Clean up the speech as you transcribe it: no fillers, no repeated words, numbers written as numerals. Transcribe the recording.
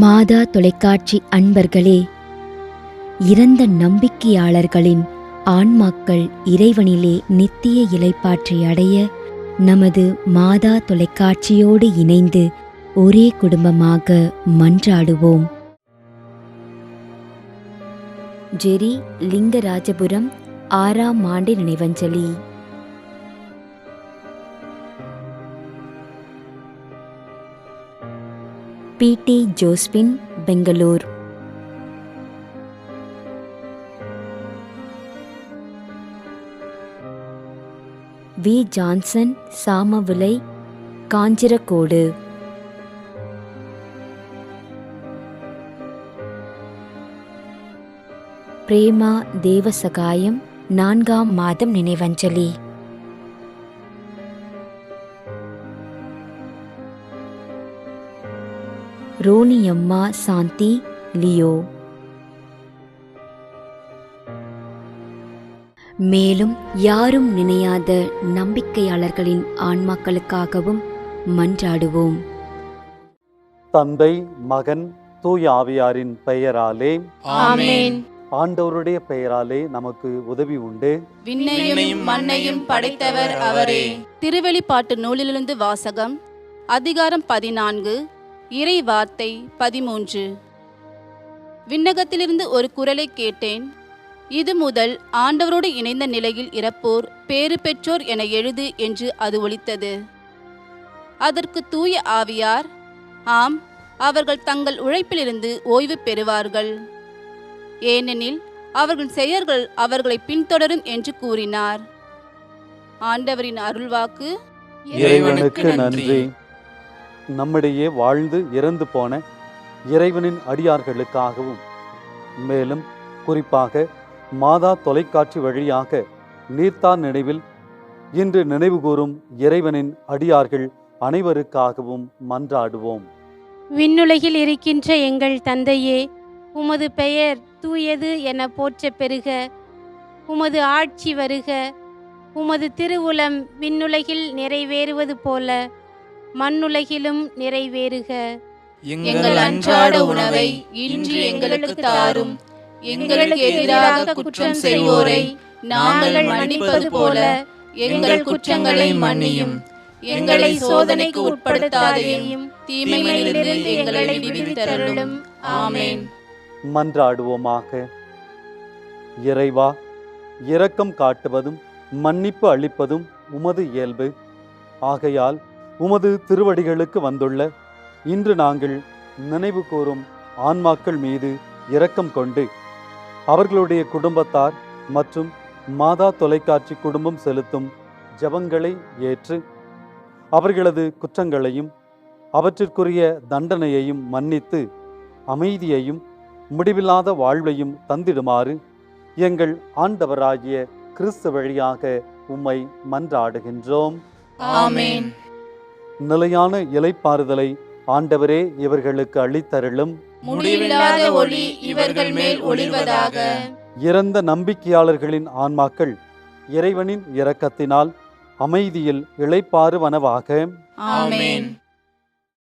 மாதா தொலைக்காட்சி அன்பர்களே, இறந்த நம்பிக்கையாளர்களின் ஆன்மாக்கள் இறைவனிலே நித்திய இளைப்பாற்றி அடைய நமது மாதா தொலைக்காட்சியோடு இணைந்து ஒரே குடும்பமாக மன்றாடுவோம். ஜெரி லிங்கராஜபுரம் 6ஆம் ஆண்டு நினைவஞ்சலி. P D. Josephine, Bangalore. V. Johnson, Samavilai, Kanjirakodu. Prema Devasahayam 4ஆம் மாதம் நினைவஞ்சலி. ரோனியம்மா சாந்தி, லியோ. மேலும் யாரும் நினையாத நம்பிக்கையாளர்களின் ஆன்மாக்களுக்காகவும் மன்றாடுவோம். தந்தை, மகன், தூய ஆவியாரின் பெயராலே ஆமென். ஆண்டவருடைய பெயராலே நமக்கு உதவி உண்டு. விண்ணையும் மண்ணையும் படைத்தவர் அவரே. திருவெளிப்பாட்டு நூலிலிருந்து வாசகம். அதிகாரம் 14, இறை வார்த்தை 13. விண்ணகத்திலிருந்து ஒரு குரலை கேட்டேன். இது முதல் ஆண்டவரோடு இணைந்த நிலையில் இறப்போர் பேறு பெற்றோர் என எழுது என்று அது ஒலித்தது. அதற்கு தூய ஆவியார், ஆம், அவர்கள் தங்கள் உழைப்பிலிருந்து ஓய்வு பெறுவார்கள், ஏனெனில் அவர்கள் செயல்கள் அவர்களை பின்தொடரும் என்று கூறினார். ஆண்டவரின் அருள்வாக்கு. இறைவனுக்கு நன்றி. நம்மிடையே வாழ்ந்து இறந்து போன இறைவனின் அடியார்களுக்காகவும், மேலும் குறிப்பாக மாதா தொலைக்காட்சி வழியாக நீர்த்தார் நினைவில் இன்று நினைவு கூறும் இறைவனின் அடியார்கள் அனைவருக்காகவும் மன்றாடுவோம். விண்ணுலகில் இருக்கின்ற எங்கள் தந்தையே, உமது பெயர் தூயது என போற்ற பெறுக. உமது ஆட்சி வருக. உமது திருவுளம் விண்ணுலகில் நிறைவேறுவது போல மண்ணுலகிலும் நிறைவேறுக. எங்கள் அன்றாட உணவை இன்று எங்களுக்கு தாரும். எங்களுக்கு எதிராக குற்றம் செய்வோரை நாங்கள் மன்னிப்பது போல எங்கள் குற்றங்களை மன்னியும். எங்களை சோதனைக்கு உட்படுத்தாதையும் தீமையிலிருந்து எங்களை விடுவித்தருளும். ஆமென். மன்றாடுவோமாக. இறைவா, இரக்கம் காட்டுவதும் மன்னிப்பு அளிப்பதும் உமது இயல்பு. ஆகையால் உமது திருவடிகளுக்கு வந்துள்ள இன்று நாங்கள் நினைவு கூறும் ஆன்மாக்கள் மீது இரக்கம் கொண்டு அவர்களுடைய குடும்பத்தார் மற்றும் மாதா தொலைக்காட்சி குடும்பம் செலுத்தும் ஜெபங்களை ஏற்று அவர்களது குற்றங்களையும் அவற்றிற்குரிய தண்டனையையும் மன்னித்து அமைதியையும் முடிவில்லாத வாழ்வையும் தந்திடுமாறு எங்கள் ஆண்டவராகிய கிறிஸ்து வழியாக உம்மை மன்றாடுகின்றோம். ஆமென். நிலையான இளைப்பாறுதலை ஆண்டவரே இவர்களுக்கு அளித்தருளும். முடிவில்லாத ஒளி இவர்கள் மேல் ஒளிர்வதாக. இறந்த நம்பிக்கையாளர்களின் ஆன்மாக்கள் இறைவனின் இரக்கத்தினால் அமைதியில் இளைப்பாறுவனவாக. ஆமென்.